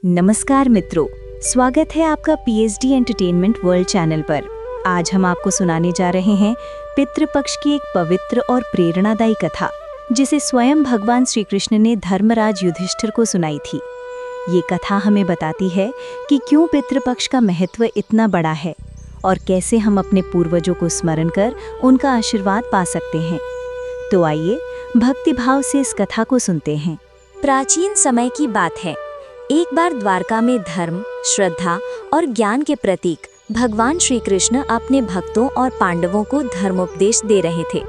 नमस्कार मित्रों, स्वागत है आपका पीएचडी एंटरटेनमेंट वर्ल्ड चैनल पर। आज हम आपको सुनाने जा रहे हैं पितृपक्ष की एक पवित्र और प्रेरणादायी कथा, जिसे स्वयं भगवान श्री कृष्ण ने धर्मराज युधिष्ठिर को सुनाई थी। ये कथा हमें बताती है कि क्यों पितृपक्ष का महत्व इतना बड़ा है और कैसे हम अपने पूर्वजों को स्मरण कर उनका आशीर्वाद पा सकते हैं। तो आइए भक्तिभाव से इस कथा को सुनते हैं। प्राचीन समय की बात है। एक बार द्वारका में धर्म, श्रद्धा और ज्ञान के प्रतीक भगवान श्री कृष्ण अपने भक्तों और पांडवों को धर्मोपदेश दे रहे थे।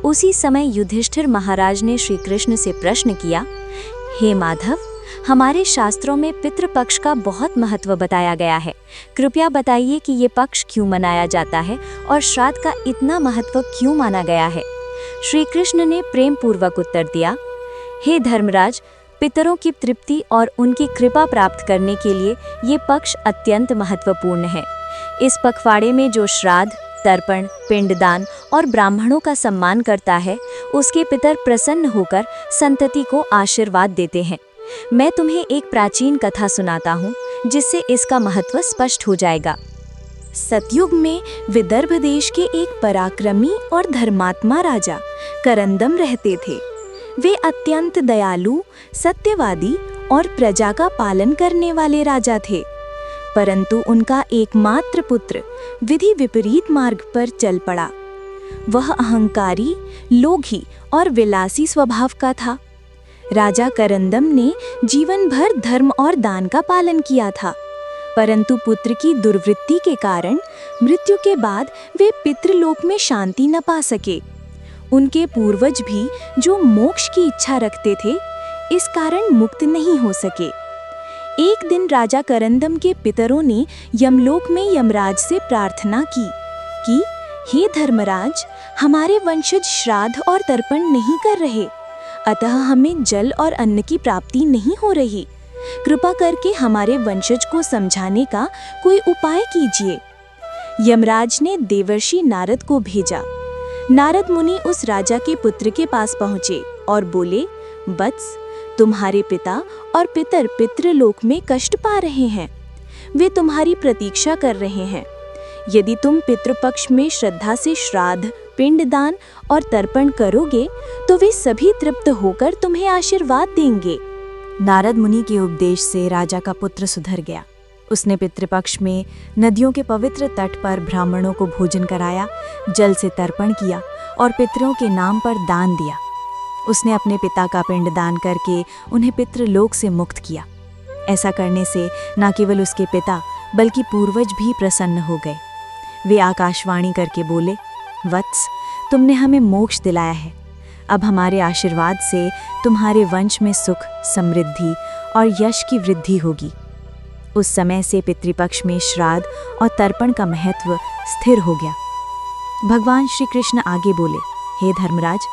उसी समय युधिष्ठिर महाराज ने श्री कृष्ण से प्रश्न किया, हे माधव, हमारे शास्त्रों में पितृपक्ष का बहुत महत्व बताया गया है। कृपया बताइए कि ये पक्ष क्यों मनाया जाता है और श्राद्ध का इतना महत्व क्यों माना गया है। श्री कृष्ण ने प्रेम पूर्वक उत्तर दिया, हे धर्मराज, पितरों की तृप्ति और उनकी कृपा प्राप्त करने के लिए ये पक्ष अत्यंत महत्वपूर्ण है। इस पखवाड़े में जो श्राद्ध, तर्पण, पिंडदान और ब्राह्मणों का सम्मान करता है, उसके पितर प्रसन्न होकर संतति को आशीर्वाद देते हैं। मैं तुम्हें एक प्राचीन कथा सुनाता हूँ, जिससे इसका महत्व स्पष्ट हो जाएगा। सतयुग में विदर्भ देश के एक पराक्रमी और धर्मात्मा राजा करंदम रहते थे। वे अत्यंत दयालु, सत्यवादी और प्रजा का पालन करने वाले राजा थे। परंतु उनका एकमात्र पुत्र विधि विपरीत मार्ग पर चल पड़ा। वह अहंकारी, लोभी और विलासी स्वभाव का था। राजा करंदम ने जीवन भर धर्म और दान का पालन किया था, परंतु पुत्र की दुर्वृत्ति के कारण मृत्यु के बाद वे पितृलोक में शांति न पा सके। उनके पूर्वज भी जो मोक्ष की इच्छा रखते थे, इस कारण मुक्त नहीं हो सके। एक दिन राजा करंदम के पितरों ने यमलोक में यमराज से प्रार्थना की कि हे धर्मराज, हमारे वंशज श्राद्ध और तर्पण नहीं कर रहे, अतः हमें जल और अन्न की प्राप्ति नहीं हो रही। कृपा करके हमारे वंशज को समझाने का कोई उपाय कीजिए। यमराज ने देवर्षि नारद को भेजा। नारद मुनि उस राजा के पुत्र के पास पहुँचे और बोले, वत्स, तुम्हारे पिता और पितर पितृलोक में कष्ट पा रहे हैं। वे तुम्हारी प्रतीक्षा कर रहे हैं। यदि तुम पितृपक्ष में श्रद्धा से श्राद्ध, पिंडदान और तर्पण करोगे, तो वे सभी तृप्त होकर तुम्हें आशीर्वाद देंगे। नारद मुनि के उपदेश से राजा का पुत्र सुधर गया। उसने पितृपक्ष में नदियों के पवित्र तट पर ब्राह्मणों को भोजन कराया, जल से तर्पण किया और पितरों के नाम पर दान दिया। उसने अपने पिता का पिंडदान करके उन्हें पितृलोक से मुक्त किया। ऐसा करने से न केवल उसके पिता बल्कि पूर्वज भी प्रसन्न हो गए। वे आकाशवाणी करके बोले, वत्स, तुमने हमें मोक्ष दिलाया है। अब हमारे आशीर्वाद से तुम्हारे वंश में सुख, समृद्धि और यश की वृद्धि होगी। उस समय से पितृपक्ष में श्राद्ध और तर्पण का महत्व स्थिर हो गया। भगवान श्री कृष्ण आगे बोले, हे धर्मराज,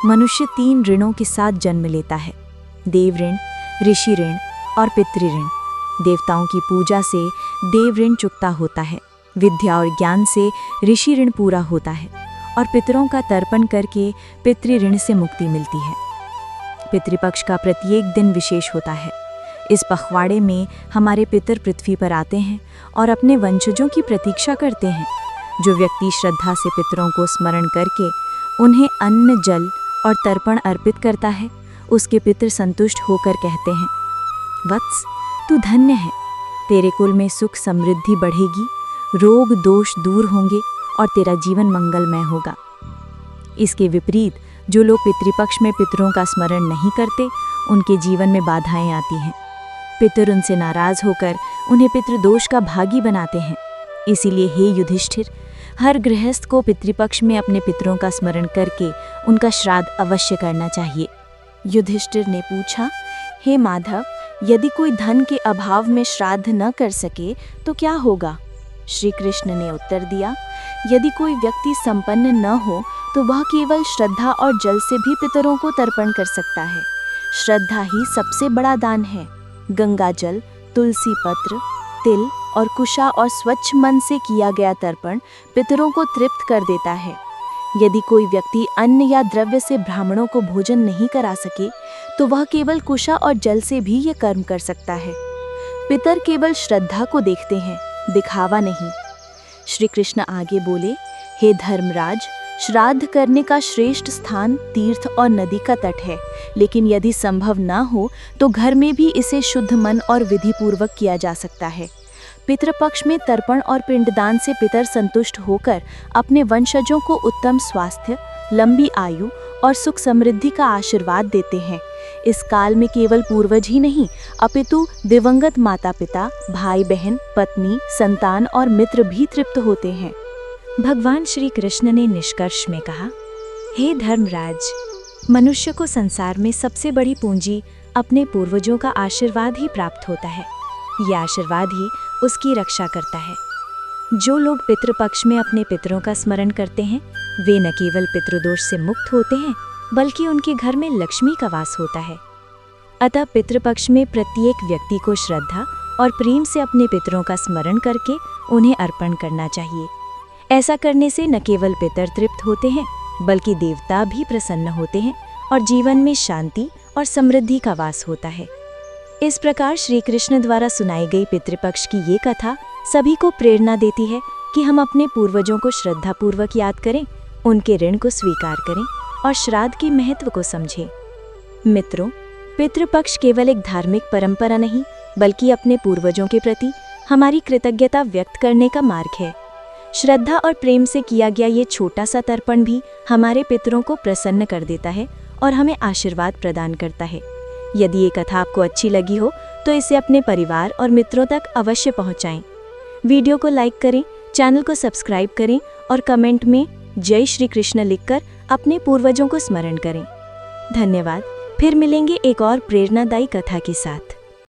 मनुष्य 3 ऋणों के साथ जन्म लेता है, देव ऋण, ऋषि ऋण और पितृ ऋण। देवताओं की पूजा से देव ऋण चुकता होता है, विद्या और ज्ञान से ऋषि ऋण पूरा होता है और पितरों का तर्पण करके पितृ ऋण से मुक्ति मिलती है। पितृपक्ष का प्रत्येक दिन विशेष होता है। इस पखवाड़े में हमारे पितर पृथ्वी पर आते हैं और अपने वंशजों की प्रतीक्षा करते हैं। जो व्यक्ति श्रद्धा से पितरों को स्मरण करके उन्हें अन्न, जल और तर्पण अर्पित करता है, उसके पितर संतुष्ट होकर कहते हैं, वत्स, तू धन्य है। तेरे कुल में सुख समृद्धि बढ़ेगी, रोग दोष दूर होंगे और तेरा जीवन मंगलमय होगा। इसके विपरीत जो लोग पितृपक्ष में पितरों का स्मरण नहीं करते, उनके जीवन में बाधाएं आती हैं। पितर उनसे नाराज होकर उन्हें पितृदोष का भागी बनाते हैं। इसीलिए हे युधिष्ठिर, हर गृहस्थ को पितृपक्ष में अपने पितरों का स्मरण करके उनका श्राद्ध अवश्य करना चाहिए। युधिष्ठिर ने पूछा, हे माधव, यदि कोई धन के अभाव में श्राद्ध न कर सके तो क्या होगा? श्री कृष्ण ने उत्तर दिया, यदि कोई व्यक्ति संपन्न न हो तो वह केवल श्रद्धा और जल से भी पितरों को तर्पण कर सकता है। श्रद्धा ही सबसे बड़ा दान है। गंगा जल, तुलसी पत्र, तिल और कुशा और स्वच्छ मन से किया गया तर्पण पितरों को तृप्त कर देता है। यदि कोई व्यक्ति अन्न या द्रव्य से ब्राह्मणों को भोजन नहीं करा सके, तो वह केवल कुशा और जल से भी ये कर्म कर सकता है। पितर केवल श्रद्धा को देखते हैं, दिखावा नहीं। श्री कृष्ण आगे बोले, हे धर्मराज, श्राद्ध करने का श्रेष्ठ स्थान तीर्थ और नदी का तट है, लेकिन यदि संभव ना हो तो घर में भी इसे शुद्ध मन और विधि पूर्वक किया जा सकता है। पितृपक्ष में तर्पण और पिंडदान से पितर संतुष्ट होकर अपने वंशजों को उत्तम स्वास्थ्य, लंबी आयु और सुख समृद्धि का आशीर्वाद देते हैं। इस काल में केवल पूर्वज ही नहीं, अपितु दिवंगत माता पिता, भाई बहन, पत्नी, संतान और मित्र भी तृप्त होते हैं। भगवान श्री कृष्ण ने निष्कर्ष में कहा, हे धर्मराज, मनुष्य को संसार में सबसे बड़ी पूंजी अपने पूर्वजों का आशीर्वाद ही प्राप्त होता है। यह आशीर्वाद ही उसकी रक्षा करता है। जो लोग पितृपक्ष में अपने पितरों का स्मरण करते हैं, वे न केवल पितृदोष से मुक्त होते हैं, बल्कि उनके घर में लक्ष्मी का वास होता है। अतः पितृपक्ष में प्रत्येक व्यक्ति को श्रद्धा और प्रेम से अपने पितरों का स्मरण करके उन्हें अर्पण करना चाहिए। ऐसा करने से न केवल पितर तृप्त होते हैं, बल्कि देवता भी प्रसन्न होते हैं और जीवन में शांति और समृद्धि का वास होता है। इस प्रकार श्री कृष्ण द्वारा सुनाई गई पितृपक्ष की ये कथा सभी को प्रेरणा देती है कि हम अपने पूर्वजों को श्रद्धापूर्वक याद करें, उनके ऋण को स्वीकार करें और श्राद्ध के महत्व को समझें। मित्रों, पितृपक्ष केवल एक धार्मिक परंपरा नहीं, बल्कि अपने पूर्वजों के प्रति हमारी कृतज्ञता व्यक्त करने का मार्ग है। श्रद्धा और प्रेम से किया गया ये छोटा सा तर्पण भी हमारे पितरों को प्रसन्न कर देता है और हमें आशीर्वाद प्रदान करता है। यदि ये कथा आपको अच्छी लगी हो तो इसे अपने परिवार और मित्रों तक अवश्य पहुंचाएं। वीडियो को लाइक करें, चैनल को सब्सक्राइब करें और कमेंट में जय श्री कृष्ण लिखकर अपने पूर्वजों को स्मरण करें। धन्यवाद। फिर मिलेंगे एक और प्रेरणादायी कथा के साथ।